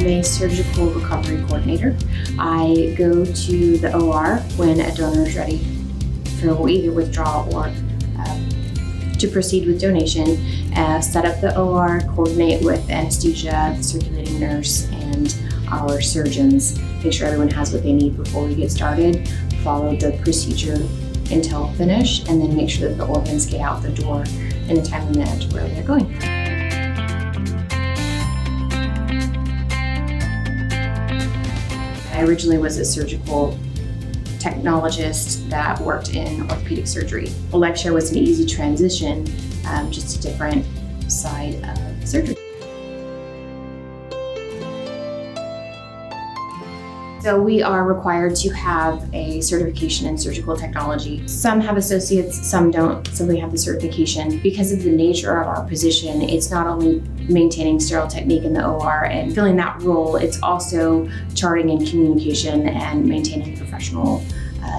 I'm a surgical recovery coordinator. I go to the OR when a donor is ready for either withdrawal or to proceed with donation, set up the OR, coordinate with anesthesia, the circulating nurse, and our surgeons, make sure everyone has what they need before we get started, follow the procedure until finish, and then make sure that the organs get out the door in a timely manner to where they're going. I originally was a surgical technologist that worked in orthopedic surgery. Electia was an easy transition, just a different side of surgery. So we are required to have a certification in surgical technology. Some have associates, some don't simply have the certification. Because of the nature of our position, it's not only maintaining sterile technique in the OR and filling that role, it's also charting and communication and maintaining professional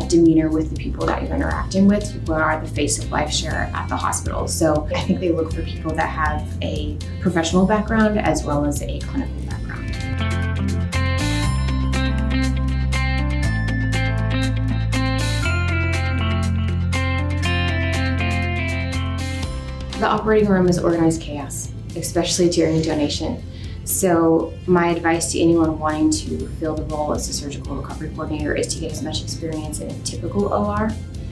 demeanor with the people that you're interacting with, who are the face of LifeShare at the hospital. So I think they look for people that have a professional background as well as a clinical background. The operating room is organized chaos, especially during donation. So my advice to anyone wanting to fill the role as a surgical recovery coordinator is to get as much experience in a typical OR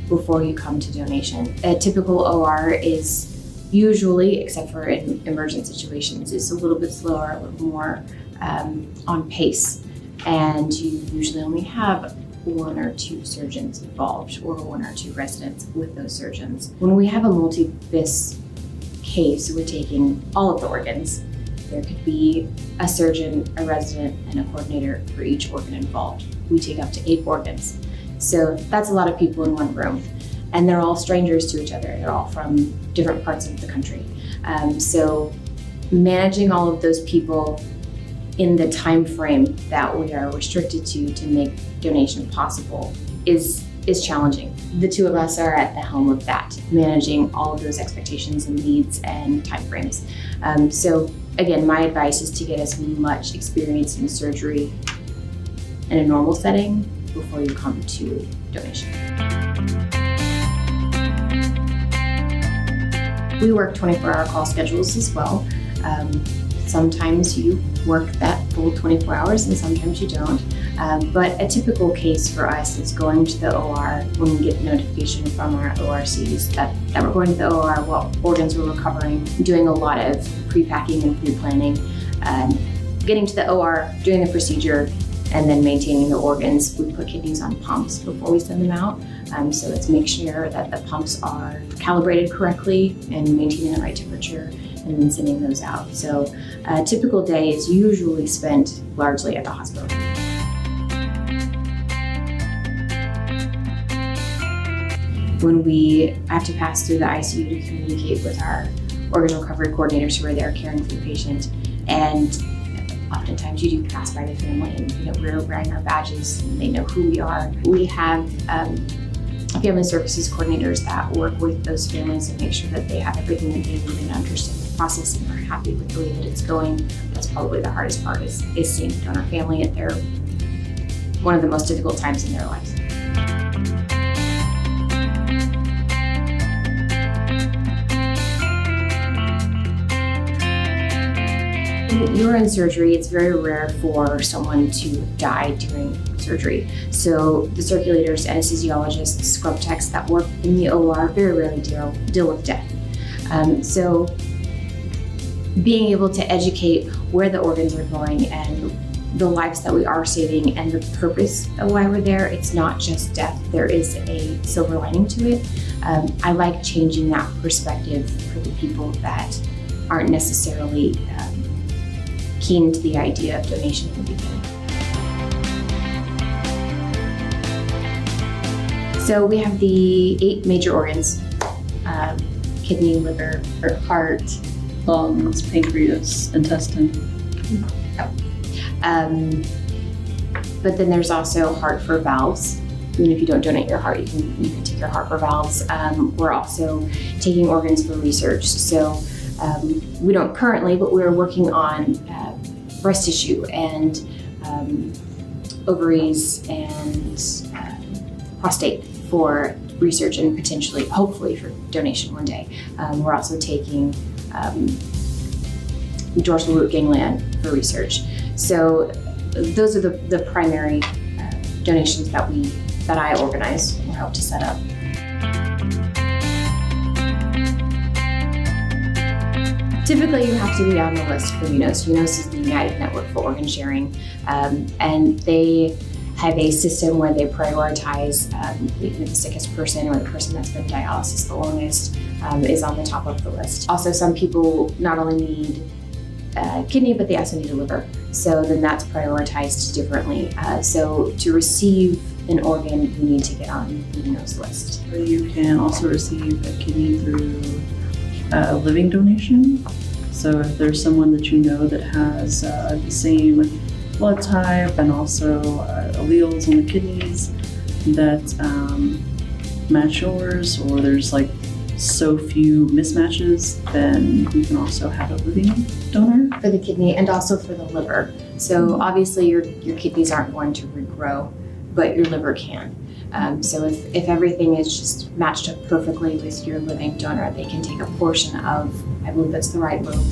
before you come to donation. A typical OR is usually, except for in emergent situations, is a little bit slower, a little more on pace. And you usually only have one or two surgeons involved or one or two residents with those surgeons. When we have a multi-vis case, we're taking all of the organs. There could be a surgeon, a resident, and a coordinator for each organ involved. We take up to 8 organs. So that's a lot of people in one room. And they're all strangers to each other. They're all from different parts of the country. So managing all of those people in the time frame that we are restricted to make donation possible is challenging. The two of us are at the helm of that, managing all of those expectations and needs and timeframes. So again, my advice is to get as much experience in surgery in a normal setting before you come to donation. We work 24-hour call schedules as well. Sometimes you work that full 24 hours and sometimes you don't. But a typical case for us is going to the OR when we get notification from our ORCs that we're going to the OR, what organs we're recovering, doing a lot of pre-packing and pre-planning, getting to the OR, doing the procedure, and then maintaining the organs. We put kidneys on pumps before we send them out. So it's make sure that the pumps are calibrated correctly and maintaining the right temperature, and then sending those out. So a typical day is usually spent largely at the hospital. When we have to pass through the ICU to communicate with our organ recovery coordinators who are there caring for the patient, and oftentimes you do pass by the family and we're wearing our badges and they know who we are. We have family services coordinators that work with those families and make sure that they have everything that they need and understand the process and are happy with the way that it's going. That's probably the hardest part is seeing the donor family at their one of the most difficult times in their lives. When you're in surgery, it's very rare for someone to die during surgery. So the circulators, anesthesiologists, scrub techs that work in the OR very rarely deal with death. So being able to educate where the organs are going and the lives that we are saving and the purpose of why we're there, it's not just death. There is a silver lining to it. I like changing that perspective for the people that aren't necessarily keen to the idea of donation in the beginning. So we have the 8 major organs, kidney, liver, or heart, lungs, pancreas, intestine. But then there's also heart for valves. Even if you don't donate your heart, you can take your heart for valves. We're also taking organs for research. So we don't currently, but we're working on breast tissue and ovaries and prostate for research and potentially, hopefully, for donation one day. We're also taking dorsal root ganglion for research. So those are the primary donations that I organize or help to set up. Typically, you have to be on the list for UNOS. UNOS is the United Network for Organ Sharing, and they have a system where they prioritize the sickest person or the person that's been dialysis the longest is on the top of the list. Also, some people not only need kidney, but they also need a liver. So then that's prioritized differently. So to receive an organ, you need to get on the UNOS list. You can also receive a kidney through a living donation. So if there's someone that you know that has the same blood type and also alleles on the kidneys that match yours, or there's like so few mismatches, then you can also have a living donor. For the kidney and also for the liver. So obviously your kidneys aren't going to regrow, but your liver can. So if everything is just matched up perfectly with your living donor, they can take a portion of, I believe that's the right lobe,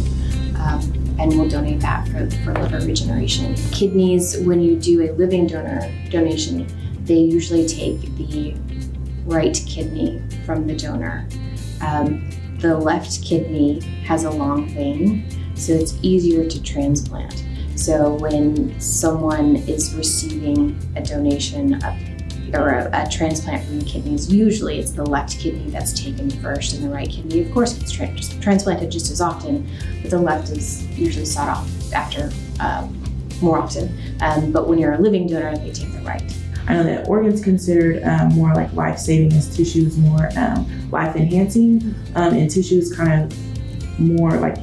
and we'll donate that for liver regeneration. Kidneys, when you do a living donation, they usually take the right kidney from the donor. The left kidney has a long vein, so it's easier to transplant. So when someone is receiving a donation or a transplant from the kidneys, usually it's the left kidney that's taken first, and the right kidney, of course, gets transplanted just as often, but the left is usually sought off after more often. But when you're a living donor, they take the right. I know that organs considered more like life-saving, as tissue is more life-enhancing, and tissue is kind of more like,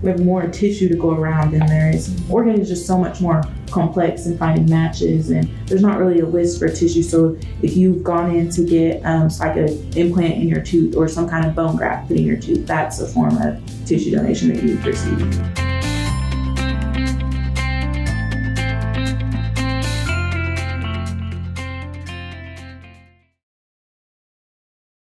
we have more tissue to go around than there is. Organ is just so much more complex in finding matches, and there's not really a list for tissue. So if you've gone in to get like an implant in your tooth or some kind of bone graft put in your tooth, that's a form of tissue donation that you've received.